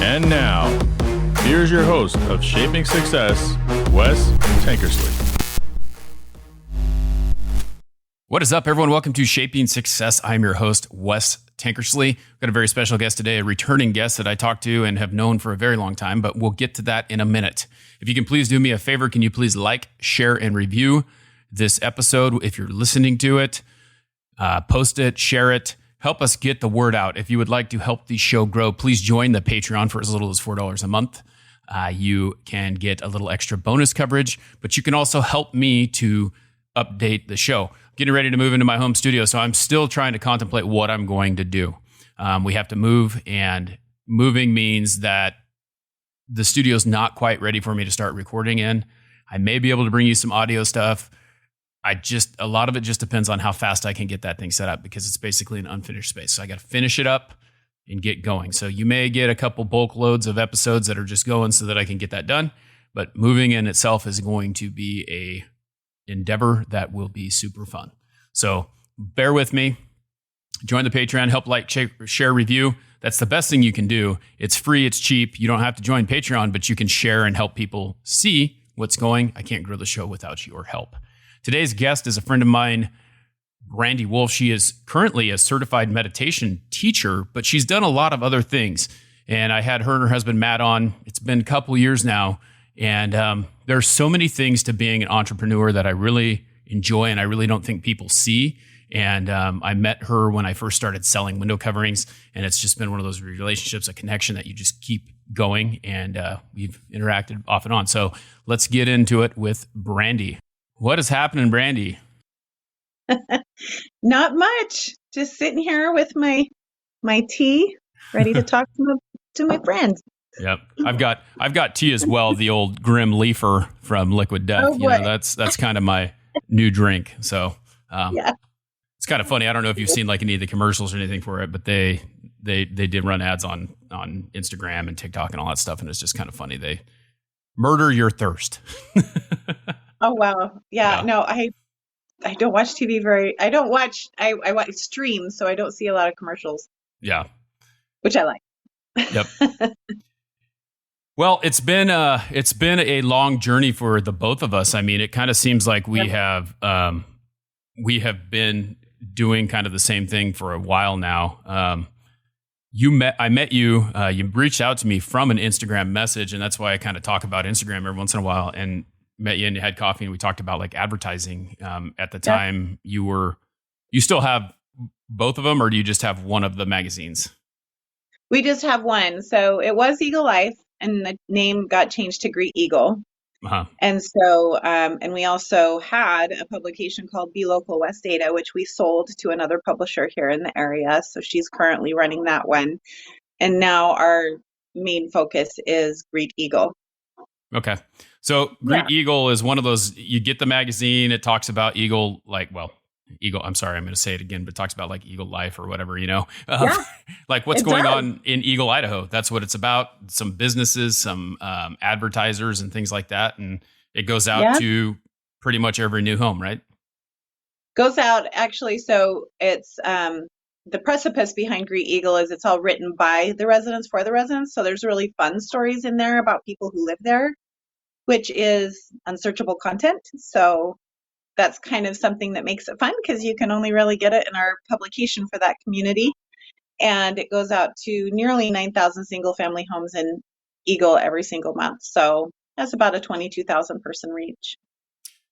And now, here's your host of Shaping Success, Wes Tankersley. What is up, everyone? Welcome to Shaping Success. I'm your host, Wes Tankersley. We've got a very special guest today, a returning guest that I talked to and have known for a very long time, but we'll get to that in a minute. If you can please do me a favor, can you please like, share, and review this episode if you're listening to it? Post it, share it. Help us get the word out. If you would like to help the show grow, please join the Patreon for as little as $4 a month. You can get a little extra bonus coverage, but you can also help me to update the show. Getting ready to move into my home studio, so I'm still trying to contemplate what I'm going to do. We have to move, and moving means that the studio's not quite ready for me to start recording in. I may be able to bring you some audio stuff. A lot of it just depends on how fast I can get that thing set up, because it's basically an unfinished space. So I got to finish it up and get going. So you may get a couple bulk loads of episodes that are just going so that I can get that done. But moving in itself is going to be a endeavor that will be super fun. So bear with me. Join the Patreon, help like, share, review. That's the best thing you can do. It's free, it's cheap. You don't have to join Patreon, but you can share and help people see what's going. I can't grow the show without your help. Today's guest is a friend of mine, Brandi Wolf. She is currently a certified meditation teacher, but she's done a lot of other things. And I had her and her husband, Matt, on. It's been a couple years now. And there's so many things to being an entrepreneur that I really enjoy and I really don't think people see. And I met her when I first started selling window coverings. And it's just been one of those relationships, a connection that you just keep going. And we've interacted off and on. So let's get into it with Brandi. What is happening, Brandi? Not much. Just sitting here with my tea, ready to talk to my friends. Yep, I've got tea as well. The old Grim Leafer from Liquid Death. Oh, boy. That's kind of my new drink. So Yeah. It's kind of funny. I don't know if you've seen like any of the commercials or anything for it, but they did run ads on Instagram and TikTok and all that stuff, and it's just kind of funny. They murder your thirst. Oh wow. Yeah. No, I don't watch TV I watch streams, so I don't see a lot of commercials. Yeah. Which I like. Yep. Well, it's been a long journey for the both of us. I mean, it kind of seems like we have been doing kind of the same thing for a while now. I met you. You reached out to me from an Instagram message, and that's why I kind of talk about Instagram every once in a while. And met you and you had coffee, and we talked about like advertising. At the time, you still have both of them, or do you just have one of the magazines? We just have one. So it was Eagle Life, and the name got changed to Greet Eagle. Uh-huh. And so, and we also had a publication called Be Local West Data, which we sold to another publisher here in the area. So she's currently running that one. And now our main focus is Greet Eagle. Okay. So Greet Eagle is one of those, you get the magazine, it talks about Eagle, I'm sorry, I'm going to say it again, but it talks about like Eagle Life or whatever, like what's going on in Eagle, Idaho. That's what it's about. Some businesses, some advertisers and things like that. And it goes out to pretty much every new home, right? Goes out actually. So it's the precipice behind Greet Eagle is it's all written by the residents for the residents. So there's really fun stories in there about people who live there, which is unsearchable content. So that's kind of something that makes it fun, because you can only really get it in our publication for that community. And it goes out to nearly 9,000 single family homes in Eagle every single month. So that's about a 22,000 person reach.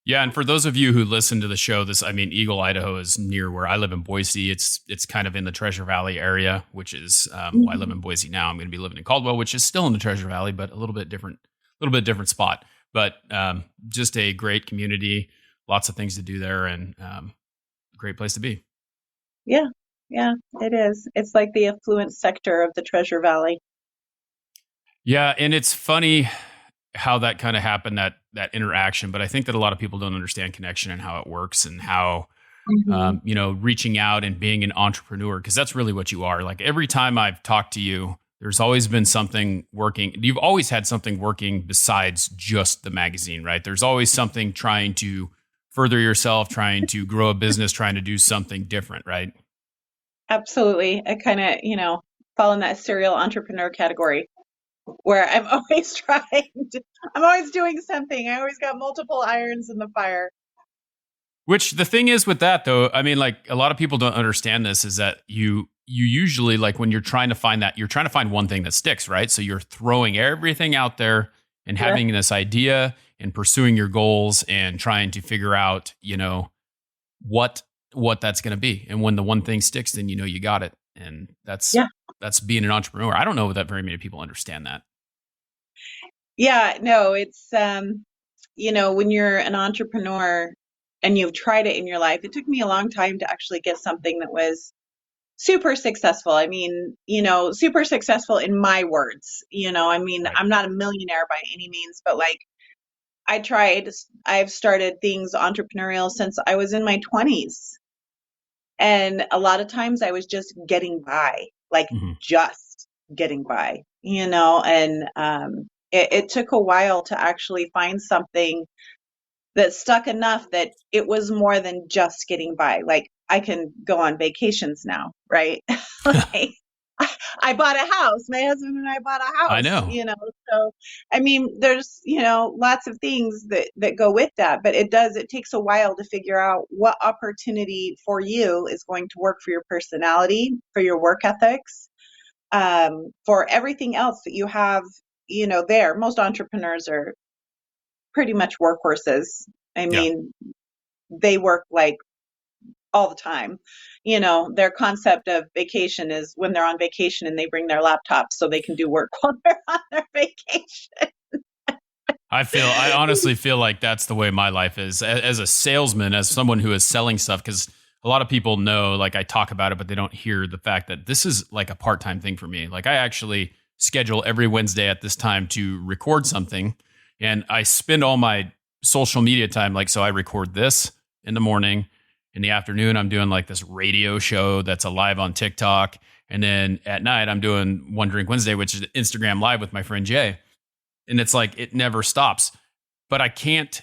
Yeah. And for those of you who listen to the show, Eagle, Idaho is near where I live in Boise. It's kind of in the Treasure Valley area, which is, I live in Boise now. I'm going to be living in Caldwell, which is still in the Treasure Valley, but a little bit different spot, but just a great community. Lots of things to do there, and great place to be. Yeah, it is. It's like the affluent sector of the Treasure Valley. Yeah, and it's funny how that kind of happened, that interaction. But I think that a lot of people don't understand connection and how it works, and how reaching out and being an entrepreneur, because that's really what you are. Like every time I've talked to you, there's always been something working. You've always had something working besides just the magazine, right? There's always something trying to further yourself, trying to grow a business, trying to do something different, right? Absolutely. I kind of, fall in that serial entrepreneur category. where I'm always I'm always doing something. I always got multiple irons in the fire. Which the thing is with that though, I mean, like a lot of people don't understand this is that you usually like when you're trying to find that, you're trying to find one thing that sticks, right? So you're throwing everything out there and having this idea and pursuing your goals and trying to figure out, what that's going to be. And when the one thing sticks, then you got it. And that's being an entrepreneur. I don't know that very many people understand that. Yeah, no, it's when you're an entrepreneur and you've tried it in your life, it took me a long time to actually get something that was super successful. I mean, super successful in my words. I mean, Right. I'm not a millionaire by any means, but like I've started things entrepreneurial since I was in my 20s. And a lot of times I was just getting by, like Mhm. just getting by, and it took a while to actually find something that stuck enough that it was more than just getting by. Like I can go on vacations now, right? Like I bought a house. My husband and I bought a I house, know. So I mean, there's, lots of things that go with that, but it takes a while to figure out what opportunity for you is going to work for your personality, for your work ethics, for everything else that you have, there. Most entrepreneurs are pretty much workhorses. I Yeah. mean, they work like all the time. Their concept of vacation is when they're on vacation and they bring their laptops so they can do work while they're on their vacation. I honestly feel like that's the way my life is as a salesman, as someone who is selling stuff. Cause a lot of people know, like I talk about it, but they don't hear the fact that this is like a part-time thing for me. Like I actually schedule every Wednesday at this time to record something and I spend all my social media time. Like, so I record this in the morning. In the afternoon, I'm doing like this radio show that's alive on TikTok. And then at night, I'm doing One Drink Wednesday, which is Instagram Live with my friend Jay. And it's like it never stops. But I can't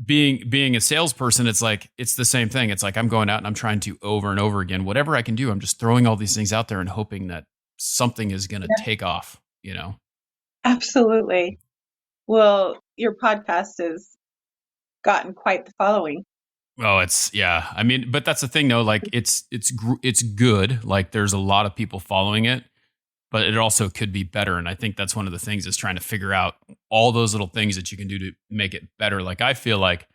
being a salesperson, it's like it's the same thing. It's like I'm going out and I'm trying to over and over again, whatever I can do, I'm just throwing all these things out there and hoping that something is going to take off. Absolutely. Well, your podcast has gotten quite the following. Oh, it's yeah. I mean, but that's the thing though. Like it's good. Like there's a lot of people following it, but it also could be better. And I think that's one of the things is trying to figure out all those little things that you can do to make it better. Like I feel like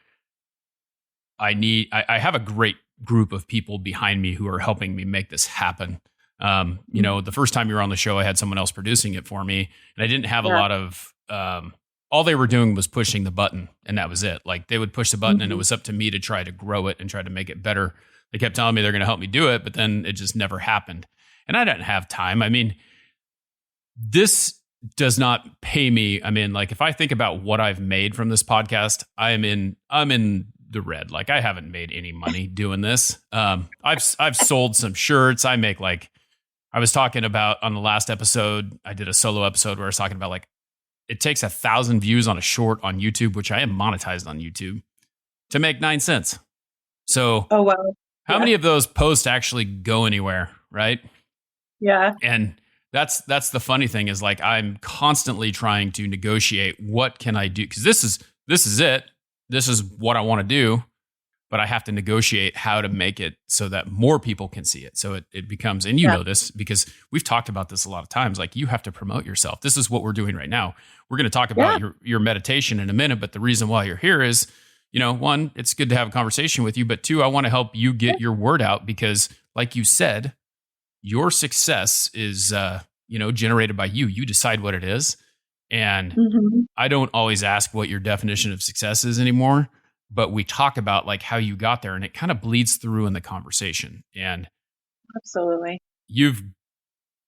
I have a great group of people behind me who are helping me make this happen. The first time you were on the show, I had someone else producing it for me and I didn't have a lot of, all they were doing was pushing the button and that was it. Like they would push the button and it was up to me to try to grow it and try to make it better. They kept telling me they're going to help me do it, but then it just never happened. And I didn't have time. I mean, this does not pay me. I mean, like if I think about what I've made from this podcast, I'm in the red. Like I haven't made any money doing this. I've sold some shirts. I make like I was talking about on the last episode, I did a solo episode where I was talking about like it takes 1,000 views on a short on YouTube, which I am monetized on YouTube, to make 9 cents. So Oh, well. how many of those posts actually go anywhere, right? Yeah. And that's the funny thing is like I'm constantly trying to negotiate what can I do because this is it. This is what I want to do, but I have to negotiate how to make it so that more people can see it. So it becomes, and you know this because we've talked about this a lot of times, like you have to promote yourself. This is what we're doing right now. We're going to talk about your meditation in a minute, but the reason why you're here is, one, it's good to have a conversation with you, but two, I want to help you get your word out because like you said, your success is, generated by you. You decide what it is. And I don't always ask what your definition of success is anymore, but we talk about like how you got there and it kind of bleeds through in the conversation. And Absolutely. you've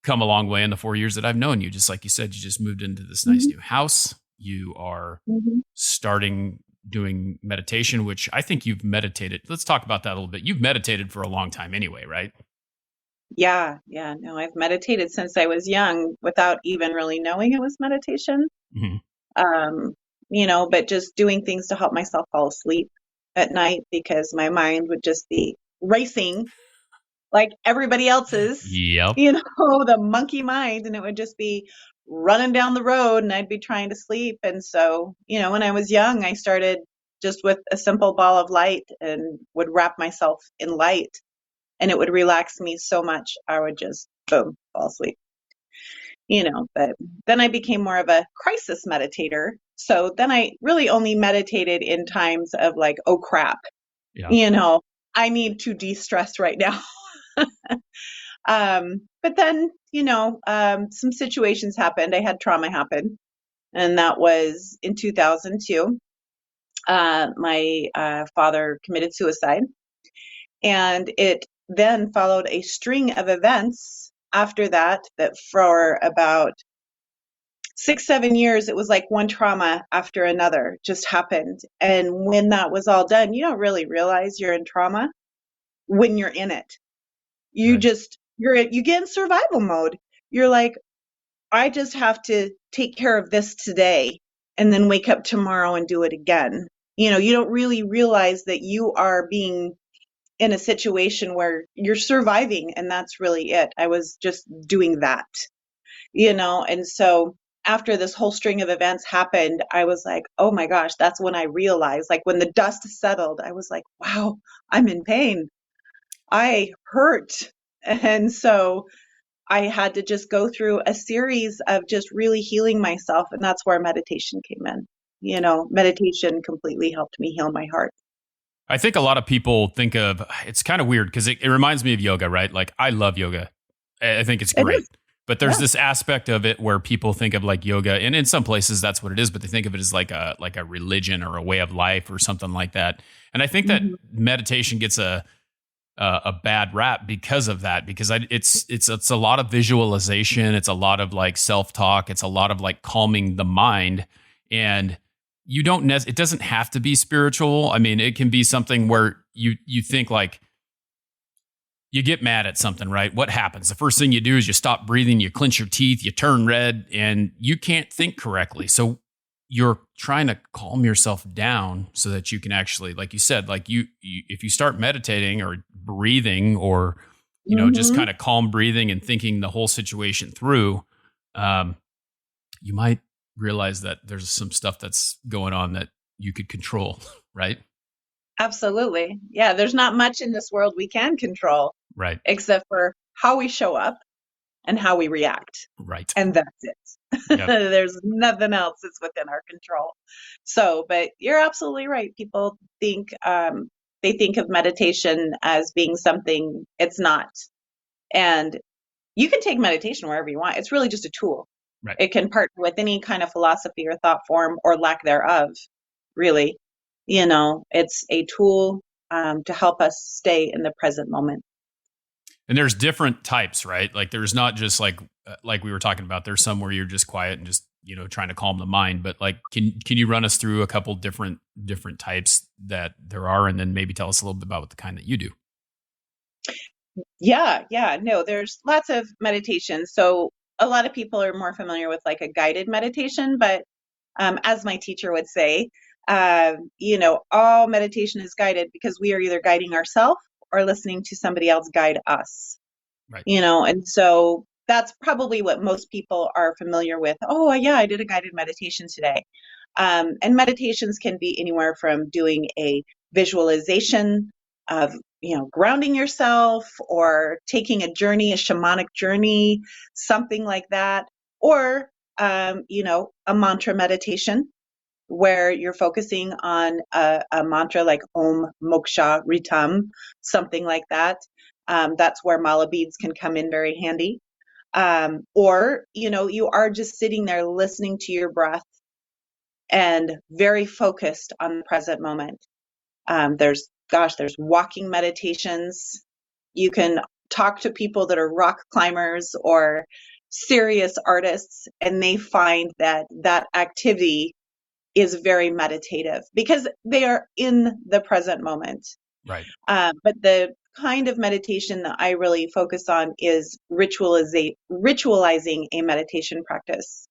come a long way in the 4 years that I've known you. Just like you said, you just moved into this nice new house. You are starting doing meditation, which I think you've meditated. Let's talk about that a little bit. You've meditated for a long time anyway, right? Yeah. No, I've meditated since I was young without even really knowing it was meditation. Um, but just doing things to help myself fall asleep at night because my mind would just be racing like everybody else's, Yep. the monkey mind, and it would just be running down the road and I'd be trying to sleep. And so, when I was young, I started just with a simple ball of light and would wrap myself in light, and it would relax me so much. I would just, boom, fall asleep. But then I became more of a crisis meditator. So then I really only meditated in times of like, oh crap, Yeah. I need to de-stress right now. But then, some situations happened. I had trauma happen, and that was in 2002. My father committed suicide, and it then followed a string of events after that for about 6, 7 years, it was like one trauma after another just happened. And when that was all done, you don't really realize you're in trauma when you're in it. Right. You get in survival mode. You're like, I just have to take care of this today and then wake up tomorrow and do it again. You don't really realize that you are being in a situation where you're surviving, and that's really it. I was just doing that, and so after this whole string of events happened, I was like, oh my gosh, that's when I realized, like when the dust settled, I was like, wow, I'm in pain. I hurt. And so I had to just go through a series of just really healing myself. And that's where meditation came in. Meditation completely helped me heal my heart. I think a lot of people think of it's kind of weird because it reminds me of yoga, right? Like I love yoga. I think it's It great. is. But there's Yeah. this aspect of it where people think of like yoga, and in some places that's what it is, but they think of it as like a religion or a way of life or something like that. And I think that Mhm. meditation gets a bad rap because of that, because it's a lot of visualization, it's a lot of like self-talk, it's a lot of like calming the mind, and you don't it doesn't have to be spiritual. I mean, it can be something where you think like you get mad at something, right? What happens? The first thing you do is you stop breathing, you clench your teeth, you turn red, and you can't think correctly. So you're trying to calm yourself down so that you can actually, like you said, like you if you start meditating or breathing or just Mhm. kind of calm breathing and thinking the whole situation through, um, you might realize that there's some stuff that's going on that you could control, right? Absolutely. Yeah, there's not much in this world we can control Right. except for how we show up and how we react. Right. And that's it. Yep. There's nothing else that's within our control. So, but you're absolutely right. People they think of meditation as being something it's not. And you can take meditation wherever you want. It's really just a tool. Right. It can partner with any kind of philosophy or thought form or lack thereof, really. It's a tool to help us stay in the present moment. And there's different types, right? Like there's not just like we were talking about. There's some where you're just quiet and just trying to calm the mind. But like, can you run us through a couple different types that there are, and then maybe tell us a little bit about what the kind that you do? Yeah. No, there's lots of meditations. So a lot of people are more familiar with like a guided meditation, but as my teacher would say, all meditation is guided because we are either guiding ourselves or listening to somebody else guide us. Right. And so that's probably what most people are familiar with. Oh, yeah, I did a guided meditation today. And meditations can be anywhere from doing a visualization of, grounding yourself or taking a journey, a shamanic journey, something like that, or, a mantra meditation where you're focusing on a mantra like Om Moksha Ritam, something like that. That's where mala beads can come in very handy. Or, you are just sitting there listening to your breath and very focused on the present moment. There's walking meditations. You can talk to people that are rock climbers or serious artists, and they find that that activity is very meditative because they are in the present moment. Right. But the kind of meditation that I really focus on is ritualizing a meditation practice.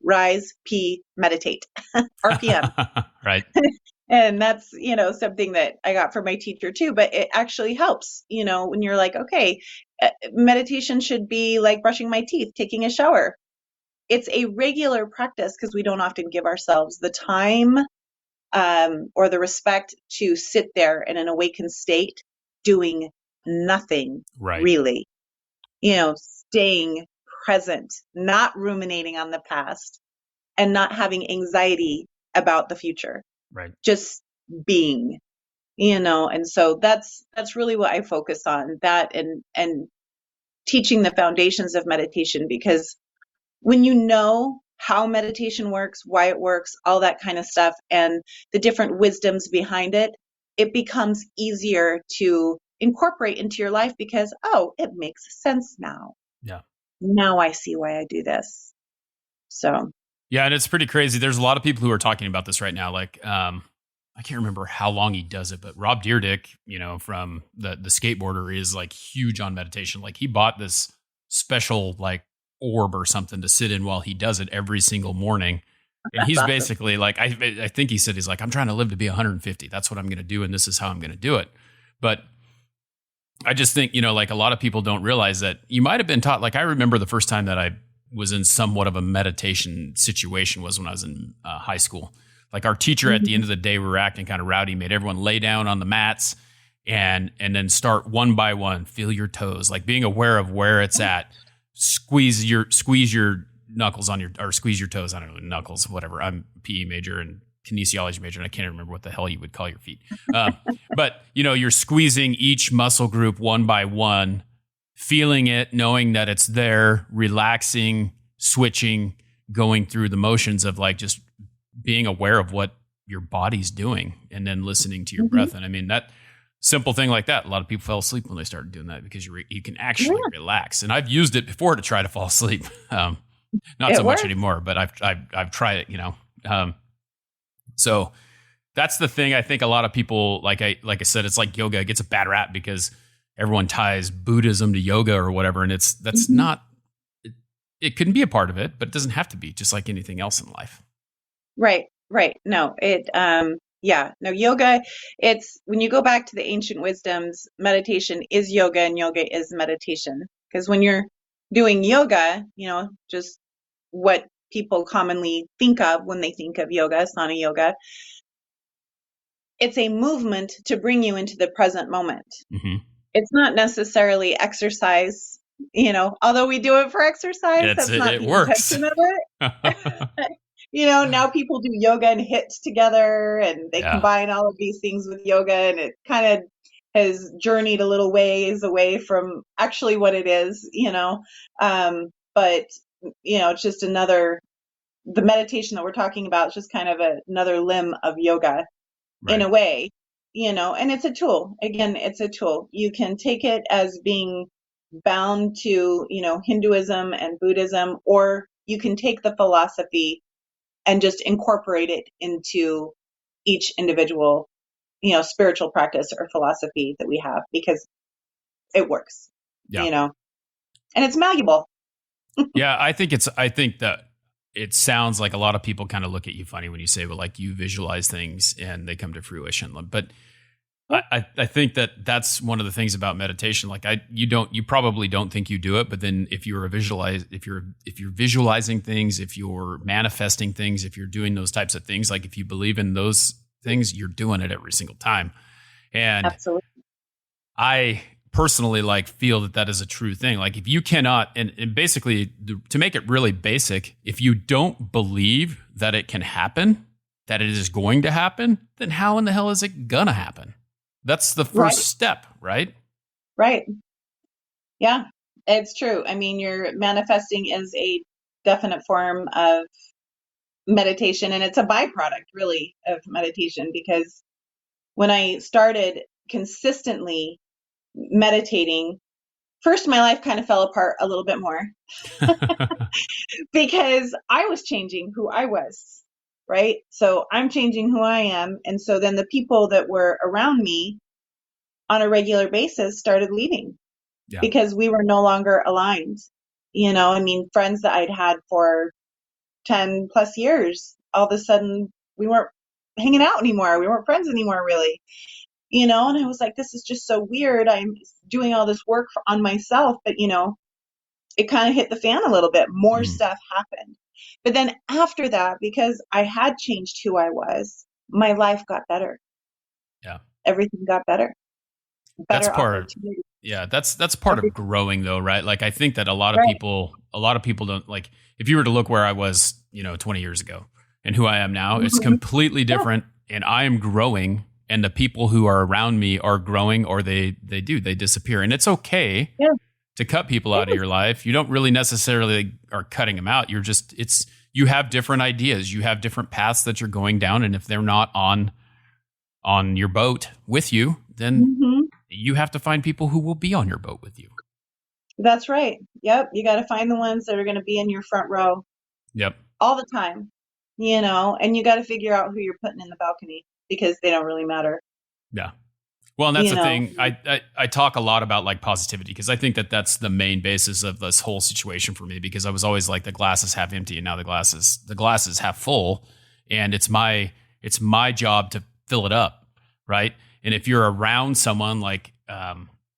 Rise, pee, meditate, RPM. Right. And that's, something that I got from my teacher too, but it actually helps, when you're like, okay, meditation should be like brushing my teeth, taking a shower. it's a regular practice because we don't often give ourselves the time or the respect to sit there in an awakened state doing nothing, Right. really, staying present, not ruminating on the past, and not having anxiety about the future, Right. just being, and so that's really what I focus on, that and teaching the foundations of meditation, because when you know how meditation works, why it works, all that kind of stuff, and the different wisdoms behind it, it becomes easier to incorporate into your life because, oh, it makes sense now. Yeah. Now I see why I do this. So. Yeah, and it's pretty crazy. There's a lot of people who are talking about this right now. Like, I can't remember how long he does it, but Rob Dyrdek, from the skateboarder, is like huge on meditation. Like, he bought this special like orb or something to sit in while he does it every single morning. And he's awesome. Basically like, I think he said, he's like, I'm trying to live to be 150. That's what I'm going to do, and this is how I'm going to do it. But I just think, like, a lot of people don't realize that you might have been taught. Like, I remember the first time that I was in somewhat of a meditation situation was when I was in high school. Like, our teacher at the end of the day, we were acting kind of rowdy, made everyone lay down on the mats and then start one by one, feel your toes, like being aware of where it's at. Squeeze your knuckles or squeeze your toes. I don't know, knuckles, whatever. I'm a PE major and kinesiology major, and I can't remember what the hell you would call your feet. But you're squeezing each muscle group one by one, feeling it, knowing that it's there, relaxing, switching, going through the motions of like just being aware of what your body's doing, and then listening to your breath. And I mean, that simple thing like that, a lot of people fell asleep when they started doing that because you can actually relax. And I've used it before to try to fall asleep. Not so much anymore, but I've tried it, So that's the thing. I think a lot of people, like I said, it's like yoga. It gets a bad rap because everyone ties Buddhism to yoga or whatever. And that's not, it can be a part of it, but it doesn't have to be, just like anything else in life. Right. No, yoga, it's when you go back to the ancient wisdoms, meditation is yoga and yoga is meditation. Because when you're doing yoga, just what people commonly think of when they think of yoga, asana yoga, it's a movement to bring you into the present moment. Mm-hmm. It's not necessarily exercise, although we do it for exercise. That's not the intention of it. Now people do yoga and HIIT together, and they combine all of these things with yoga, and it kind of has journeyed a little ways away from actually what it is, but it's just the meditation that we're talking about is just kind of another limb of yoga in a way, and it's a tool. Again, it's a tool. You can take it as being bound to, Hinduism and Buddhism, or you can take the philosophy and just incorporate it into each individual, spiritual practice or philosophy that we have, because it works, and it's malleable. Yeah, I think that it sounds like a lot of people kind of look at you funny when you say, well, like, you visualize things and they come to fruition. But I think that's one of the things about meditation. Like, you probably don't think you do it, but then if you're visualizing things, if you're manifesting things, if you're doing those types of things, like if you believe in those things, you're doing it every single time. And absolutely, I personally feel that is a true thing. Like, if you cannot, and basically, to make it really basic, if you don't believe that it can happen, that it is going to happen, then how in the hell is it gonna happen? That's the first step, right? Right. Yeah, it's true. I mean, your manifesting is a definite form of meditation, and it's a byproduct, really, of meditation, because when I started consistently meditating, first my life kind of fell apart a little bit more because I was changing who I was, right? So I'm changing who I am. And so then the people that were around me on a regular basis started leaving because we were no longer aligned. I mean, friends that I'd had for 10 plus years, all of a sudden we weren't hanging out anymore. We weren't friends anymore, really. And I was like, this is just so weird. I'm doing all this work on myself, but, it kind of hit the fan a little bit. More Mhm. stuff happened. But then after that, because I had changed who I was, my life got better. Yeah. Everything got better. That's Better part. opportunity. Yeah, that's part of Everything. growing though, right? Like I think that Right. a lot of people don't like if you were to look where I was, 20 years ago and who I am now, it's Mhm. completely Yeah. different and I am growing and the people who are around me are growing or they disappear. And it's okay Yeah. to cut people out of your life. You don't really necessarily are cutting them out. You're just you have different ideas. You have different paths that you're going down and if they're not on your boat with you, then Mhm. you have to find people who will be on your boat with you. That's right. Yep. You got to find the ones that are going to be in your front row Yep. all the time, and you got to figure out who you're putting in the balcony because they don't really matter, Yeah. Well, and that's you the know. thing. I talk a lot about like positivity because I think that that's the main basis of this whole situation for me because I was always like the glass is half empty and now the glass is half full and it's my job to fill it up, right? And if you're around someone like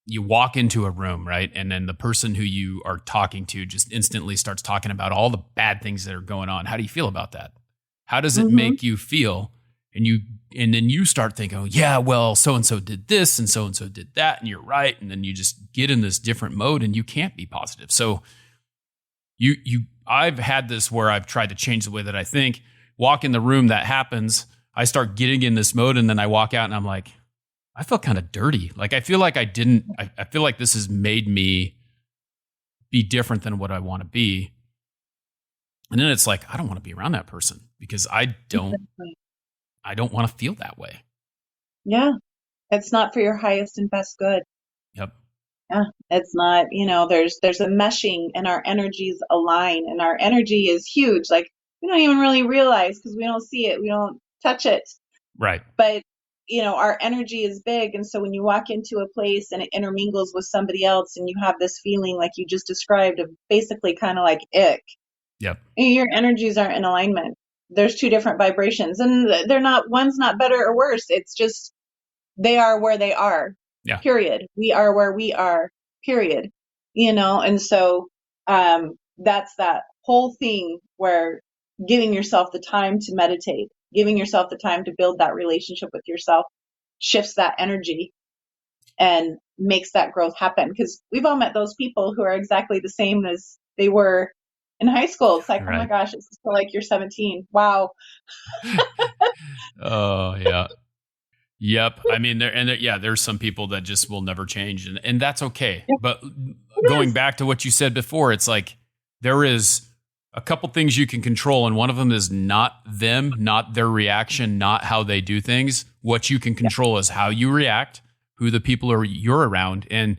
you walk into a room, right? And then the person who you are talking to just instantly starts talking about all the bad things that are going on. How do you feel about that? How does it Mhm. make you feel? And then you start thinking, oh yeah, well, so and so did this and so did that, and you're right. And then you just get in this different mode and you can't be positive. So I've had this where I've tried to change the way that I think, walk in the room, that happens. I start getting in this mode and then I walk out and I'm like, I feel kind of dirty. Like I feel like I feel like this has made me be different than what I want to be. And then it's like, I don't want to be around that person because I don't want to feel that way. Yeah. It's not for your highest and best good. Yep. Yeah. It's not, there's a meshing and our energies align and our energy is huge. Like we don't even really realize because we don't see it. We don't touch it. Right. But our energy is big, and so when you walk into a place and it intermingles with somebody else and you have this feeling like you just described of basically kind of like ick, Yep. your energies aren't in alignment. There's two different vibrations and one's not better or worse. It's just they are where they are, Yeah. period. We are where we are, period. And so that's that whole thing where giving yourself the time to meditate, giving yourself the time to build that relationship with yourself shifts that energy and makes that growth happen. Because we've all met those people who are exactly the same as they were in high school. It's like, oh my Right. gosh, it's still like you're 17. Wow. Oh yeah. Yep. I mean, there's some people that just will never change, and that's okay. Yep. But It going is. back to what you said before, it's like there is a couple things you can control, and one of them is not them, not their reaction, not how they do things. What you can control is how you react, who the people are you're around, and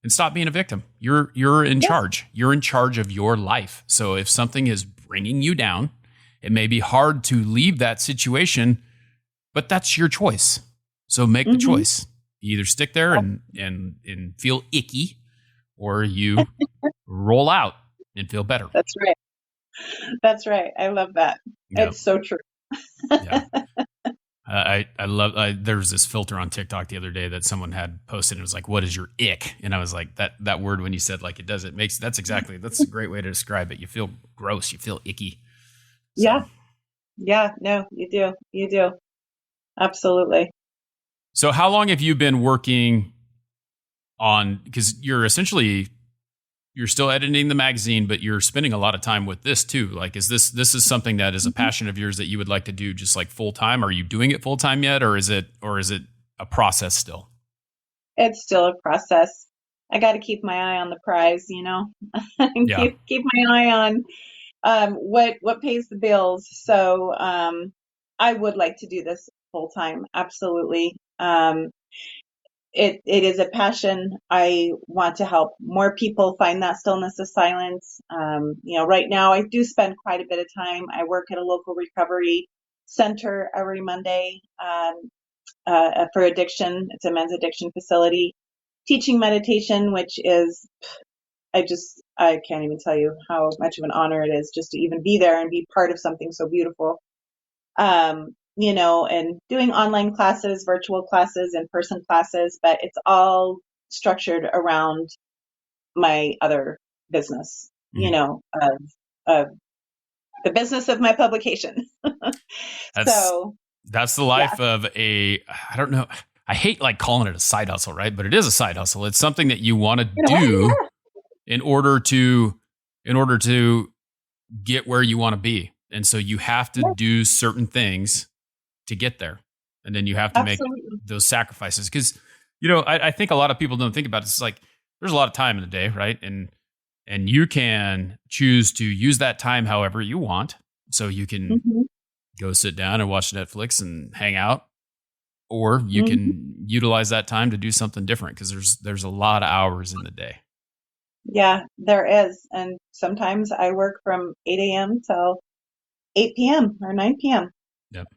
stop being a victim. You're in Yeah. charge. You're in charge of your life. So if something is bringing you down, it may be hard to leave that situation, but that's your choice. So make the Mhm. choice. You either stick there and feel icky, or you roll out and feel better. That's right. That's right. I love that. Yep. It's so true. Yeah. I love. There was this filter on TikTok the other day that someone had posted. And it was like, "What is your ick?" And I was like, "That word when you said like it does, it makes that's a great way to describe it. You feel gross. You feel icky." So, Yeah. Yeah. No, you do. You do. Absolutely. So how long have you been working on? Because you're still editing the magazine, but you're spending a lot of time with this too. Like, is this is something that is a passion of yours that you would like to do just like full time? Are you doing it full time yet, or is it a process still? It's still a process. I got to keep my eye on the prize, and Yeah. keep my eye on what pays the bills. So I would like to do this full time. Absolutely. It is a passion. I want to help more people find that stillness of silence. Right now I do spend quite a bit of time. I work at a local recovery center every Monday for addiction. It's a men's addiction facility, teaching meditation, which is I can't even tell you how much of an honor it is just to even be there and be part of something so beautiful. And doing online classes, virtual classes, in-person classes, but it's all structured around my other business, Mhm. of the business of my publication. That's So that's the yeah, life of I don't know. I hate like calling it a side hustle, right? But it is a side hustle. It's something that you want to in a way, do yeah, in order to in order to get where you want to be. And so you have to yeah, do certain things to get there. And then you have to make absolutely. those sacrifices. Because, I think a lot of people don't think about it. It's like there's a lot of time in the day, right? And you can choose to use that time however you want. So you can Hmm. go sit down and watch Netflix and hang out, or you Hmm. can utilize that time to do something different because there's a lot of hours in the day. Yeah, there is. And sometimes I work from 8 a.m. till 8 p.m. or 9 p.m. Yep.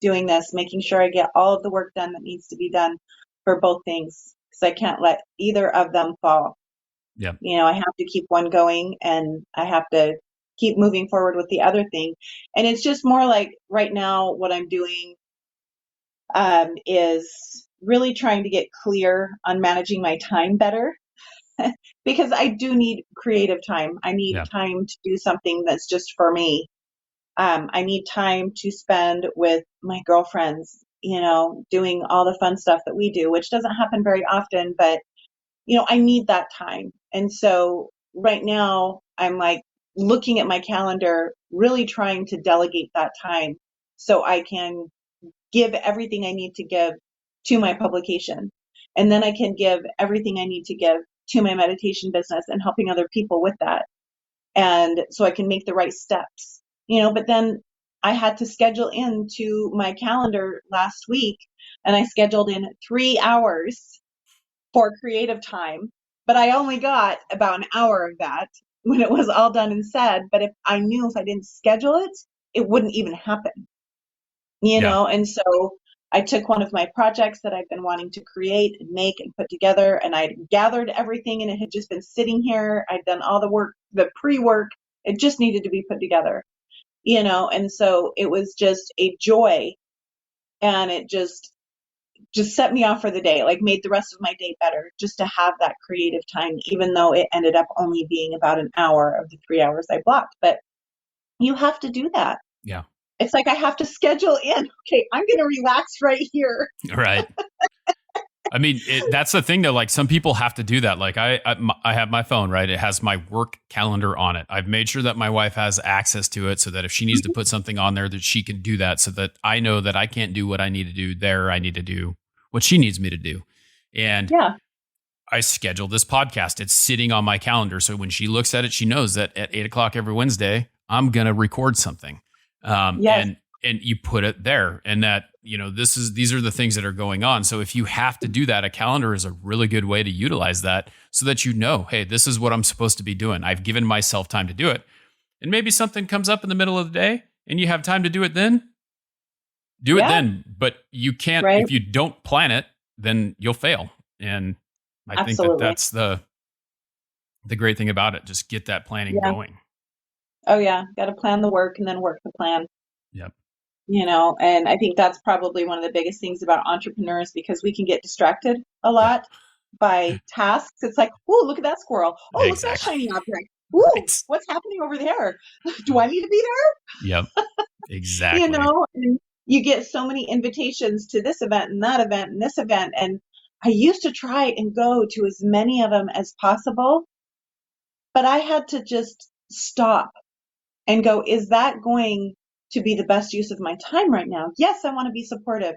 Doing this, making sure I get all of the work done that needs to be done for both things because I can't let either of them fall. Yep. I have to keep one going and I have to keep moving forward with the other thing. And it's just more like right now, what I'm doing is really trying to get clear on managing my time better because I do need creative time. I need Yeah. time to do something that's just for me. I need time to spend with my girlfriends, doing all the fun stuff that we do, which doesn't happen very often, but I need that time. And so right now I'm like looking at my calendar, really trying to delegate that time so I can give everything I need to give to my publication. And then I can give everything I need to give to my meditation business and helping other people with that. And so I can make the right steps, but then I had to schedule into my calendar last week and I scheduled in 3 hours for creative time, but I only got about an hour of that when it was all done and said. But if I knew if I didn't schedule it, it wouldn't even happen, Yeah. and so I took one of my projects that I've been wanting to create and make and put together, and I gathered everything, and it had just been sitting here. I'd done all the work, the pre-work. It just needed to be put together, and so it was just a joy, and it just set me off for the day, like made the rest of my day better just to have that creative time, even though it ended up only being about an hour of the 3 hours I blocked. But you have to do that. Yeah. It's like I have to schedule in, okay, I'm going to relax right here. Right. I mean, that's the thing though. Like some people have to do that. Like I have my phone, right? It has my work calendar on it. I've made sure that my wife has access to it so that if she needs to put something on there, that she can do that so that I know that I can't do what I need to do there. I need to do what she needs me to do. And Yeah. I schedule this podcast. It's sitting on my calendar. So when she looks at it, she knows that at 8 o'clock every Wednesday, I'm going to record something. Yes. And you put it there and that, these are the things that are going on. So if you have to do that, a calendar is a really good way to utilize that so that hey, this is what I'm supposed to be doing. I've given myself time to do it. And maybe something comes up in the middle of the day and you have time to do it then. Do it Yeah. then. But you can't, Right. if you don't plan it, then you'll fail. And I think that Absolutely. that's the great thing about it. Just get that planning Yeah. going. Oh, yeah. Got to plan the work and then work the plan. Yep. And I think that's probably one of the biggest things about entrepreneurs because we can get distracted a Yeah. lot by tasks. It's like, oh, look at that squirrel. Oh, look at that Exactly. shiny object. Ooh, Right. what's happening over there? Do I need to be there? Yep. Exactly. And you get so many invitations to this event and that event and this event. And I used to try and go to as many of them as possible, but I had to just stop and go, is that going to be the best use of my time right now? Yes, I want to be supportive.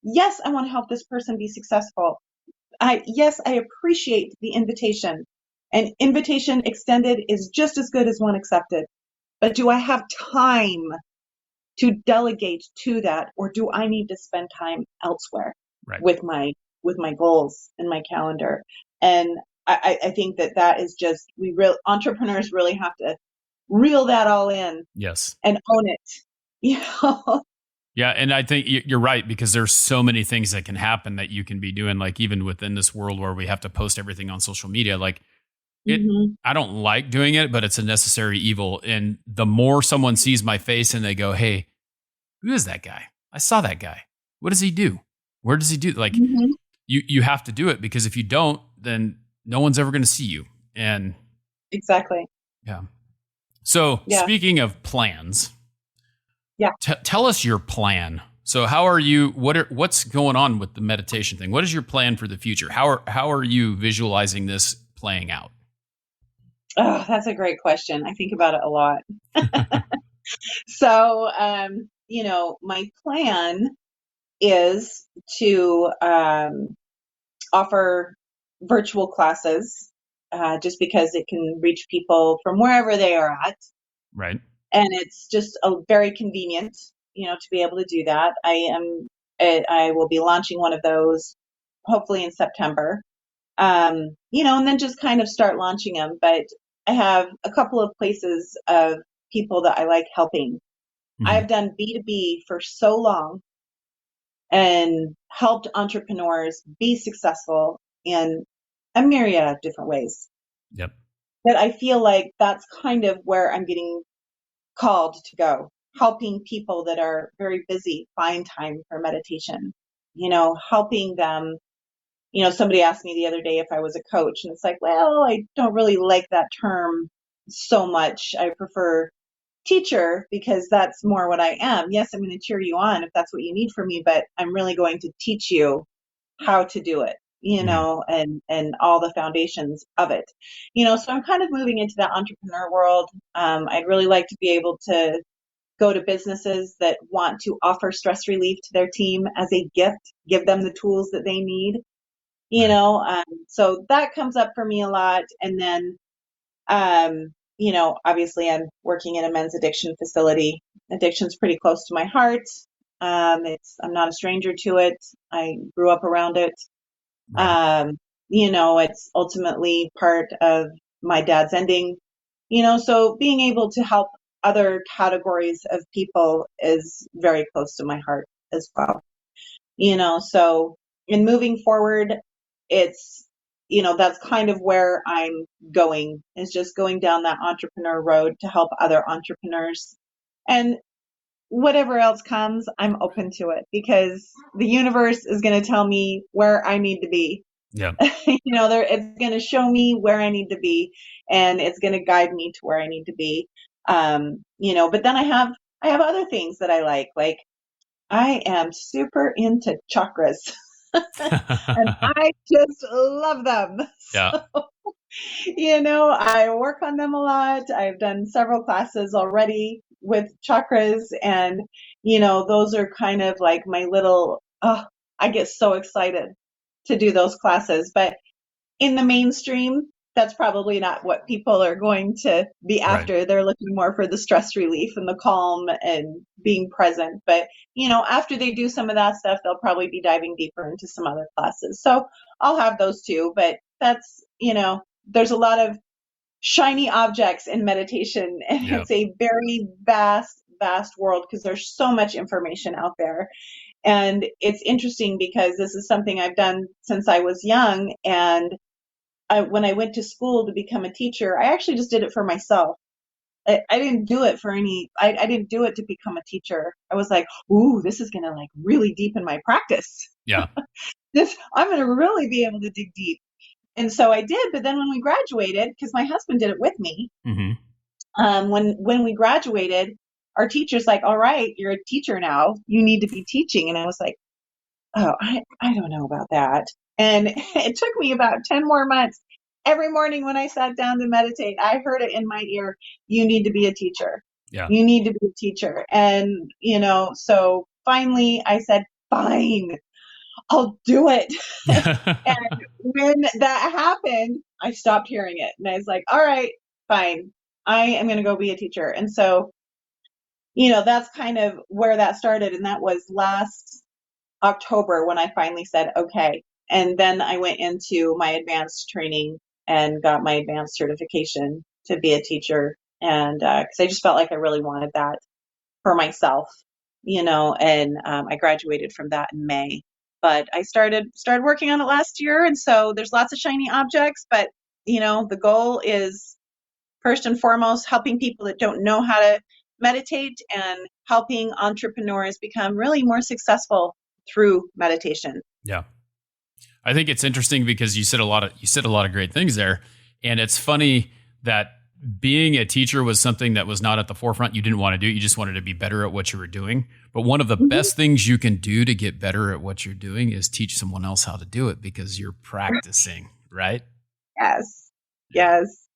Yes, I want to help this person be successful. Yes, I appreciate the invitation. An invitation extended is just as good as one accepted. But do I have time to delegate to that, or do I need to spend time elsewhere Right. with my goals and my calendar? And I think that is just entrepreneurs really have to reel that all in Yes. and own it. Yeah. And I think you're right because there's so many things that can happen that you can be doing, like even within this world where we have to post everything on social media, like Mm-hmm. I don't like doing it, but it's a necessary evil. And the more someone sees my face and they go, hey, who is that guy? I saw that guy. What does he do? Where does he do? Like Mm-hmm. you have to do it because if you don't, then no one's ever going to see you. And Exactly. Yeah. So Yeah. speaking of plans, Yeah. tell us your plan. So how are you, what's going on with the meditation thing? What is your plan for the future? How are you visualizing this playing out? Oh, that's a great question. I think about it a lot. So, my plan is to offer virtual classes just because it can reach people from wherever they are at. Right. And it's just very convenient, to be able to do that. I will be launching one of those hopefully in September. And then just kind of start launching them. But I have a couple of places of people that I like helping. Mm-hmm. I've done B2B for so long and helped entrepreneurs be successful in a myriad of different ways Yep. that I feel like that's kind of where I'm getting called to go, helping people that are very busy find time for meditation, helping them. Somebody asked me the other day if I was a coach, and it's like, well, I don't really like that term so much. I prefer teacher because that's more what I am. Yes, I'm going to cheer you on if that's what you need from me, but I'm really going to teach you how to do it, Mm-hmm. and all the foundations of it. So I'm kind of moving into that entrepreneur world. I'd really like to be able to go to businesses that want to offer stress relief to their team as a gift, give them the tools that they need, Right. so that comes up for me a lot. And then, obviously I'm working in a men's addiction facility. Addiction's pretty close to my heart. I'm not a stranger to it. I grew up around it. Right. It's ultimately part of my dad's ending, so being able to help other categories of people is very close to my heart as well. So in moving forward, it's, that's kind of where I'm going, is just going down that entrepreneur road to help other entrepreneurs. And whatever else comes, I'm open to it because the universe is going to tell me where I need to be. Yeah. It's going to show me where I need to be, and it's going to guide me to where I need to be. But then I have other things that I like. Like, I am super into chakras and I just love them. Yeah. I work on them a lot. I've done several classes already with chakras, and, those are kind of like my little, I get so excited to do those classes. But in the mainstream, that's probably not what people are going to be Right. after. They're looking more for the stress relief and the calm and being present. But, after they do some of that stuff, they'll probably be diving deeper into some other classes. So I'll have those too. But that's, there's a lot of shiny objects in meditation, and Yeah. it's a very vast, vast world because there's so much information out there. And it's interesting because this is something I've done since I was young. And when I went to school to become a teacher, I actually just did it for myself. I didn't do it for I didn't do it to become a teacher. I was like, ooh, this is going to like really deepen my practice. Yeah. I'm going to really be able to dig deep. And so I did. But then when we graduated, because my husband did it with me, Mm-hmm. when we graduated, our teacher's like, all right, you're a teacher now. You need to be teaching. And I was like, oh, I don't know about that. And it took me about 10 more months. Every morning when I sat down to meditate, I heard it in my ear, you need to be a teacher. Yeah. You need to be a teacher. And, so finally I said, fine, I'll do it. And when that happened, I stopped hearing it. And I was like, all right, fine, I am going to go be a teacher. And so, that's kind of where that started. And that was last October when I finally said, okay. And then I went into my advanced training and got my advanced certification to be a teacher. And because I just felt like I really wanted that for myself, and I graduated from that in May. But I started working on it last year. And so there's lots of shiny objects, but, the goal is first and foremost helping people that don't know how to meditate and helping entrepreneurs become really more successful through meditation. Yeah. I think it's interesting because you said a lot of great things there. And it's funny that being a teacher was something that was not at the forefront. You didn't want to do. You just wanted to be better at what you were doing. But one of the best things you can do to get better at what you're doing is teach someone else how to do it because you're practicing, right? Yes. Yes.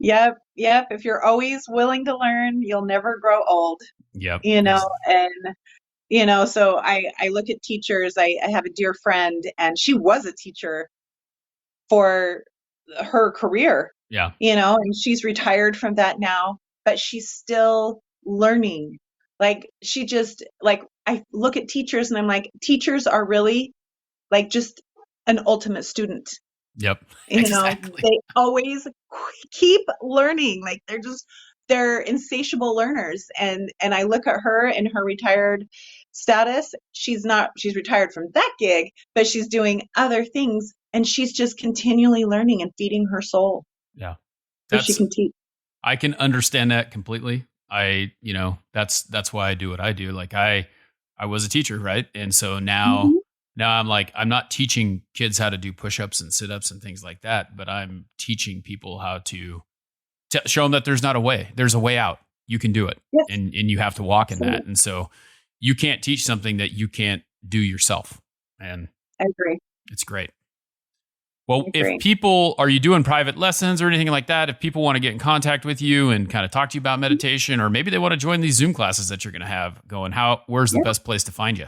Yep. Yep. If you're always willing to learn, you'll never grow old. Yep. So I look at teachers. I have a dear friend, and she was a teacher for her career. Yeah. And she's retired from that now, but she's still learning. Like I look at teachers and I'm like, teachers are really like just an ultimate student. Yep. Exactly. They always keep learning. Like they're insatiable learners. And I look at her in her retired status. She's retired from that gig, but she's doing other things, and she's just continually learning and feeding her soul. Yeah. So she can teach. I can understand that completely. That's why I do what I do. Like I was a teacher, right? And so now I'm like, I'm not teaching kids how to do push-ups and sit-ups and things like that, but I'm teaching people how to show them that there's not a way. There's a way out. You can do it. Yes. And you have to walk in that. And so you can't teach something that you can't do yourself. And I agree. It's great. Well, if people, are you doing private lessons or anything like that? If people want to get in contact with you and kind of talk to you about meditation, or maybe they want to join these Zoom classes that you're going to have going, where's the best place to find you?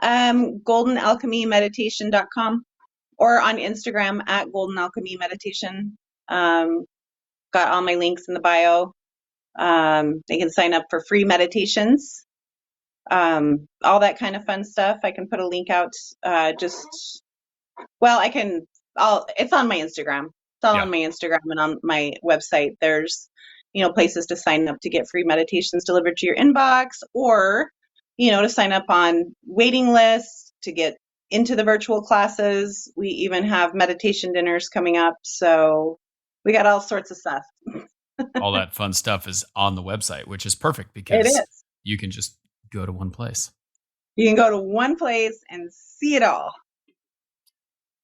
goldenalchemymeditation.com or on Instagram at goldenalchemymeditation. Got all my links in the bio. They can sign up for free meditations, all that kind of fun stuff. I can put a link out. It's on my Instagram. It's all on my Instagram and on my website. There's, places to sign up to get free meditations delivered to your inbox, or, to sign up on waiting lists to get into the virtual classes. We even have meditation dinners coming up. So we got all sorts of stuff. All that fun stuff is on the website, which is perfect because you can just go to one place. You can go to one place and see it all.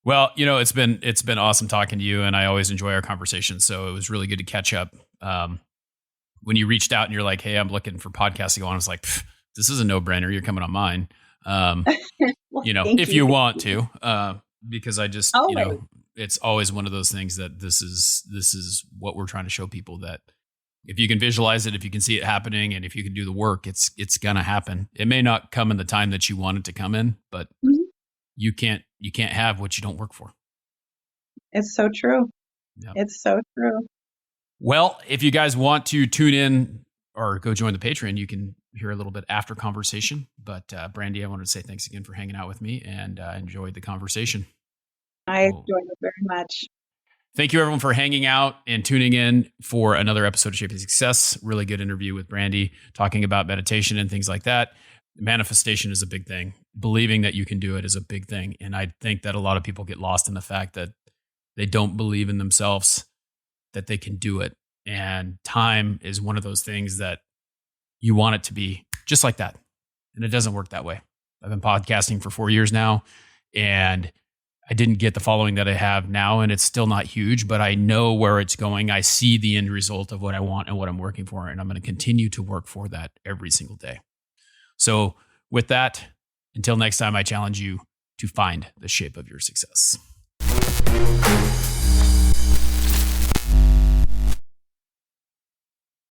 Well, it's been awesome talking to you, and I always enjoy our conversations. So it was really good to catch up. When you reached out and you're like, "Hey, I'm looking for podcasting," I was like, "This is a no-brainer. You're coming on mine." Well, if you want to, because I just, it's always one of those things that this is what we're trying to show people, that if you can visualize it, if you can see it happening, and if you can do the work, it's gonna happen. It may not come in the time that you want it to come in, but you can't have what you don't work for. It's so true. Yep. It's so true. Well, if you guys want to tune in or go join the Patreon, you can hear a little bit after conversation. But Brandi, I wanted to say thanks again for hanging out with me, and enjoyed the conversation. I enjoyed it very much. Thank you, everyone, for hanging out and tuning in for another episode of Shaping Success. Really good interview with Brandi, talking about meditation and things like that. Manifestation is a big thing. Believing that you can do it is a big thing. And I think that a lot of people get lost in the fact that they don't believe in themselves, that they can do it. And time is one of those things that you want it to be just like that. And it doesn't work that way. I've been podcasting for 4 years now, and I didn't get the following that I have now, and it's still not huge, but I know where it's going. I see the end result of what I want and what I'm working for, and I'm going to continue to work for that every single day. So with that, until next time, I challenge you to find the shape of your success.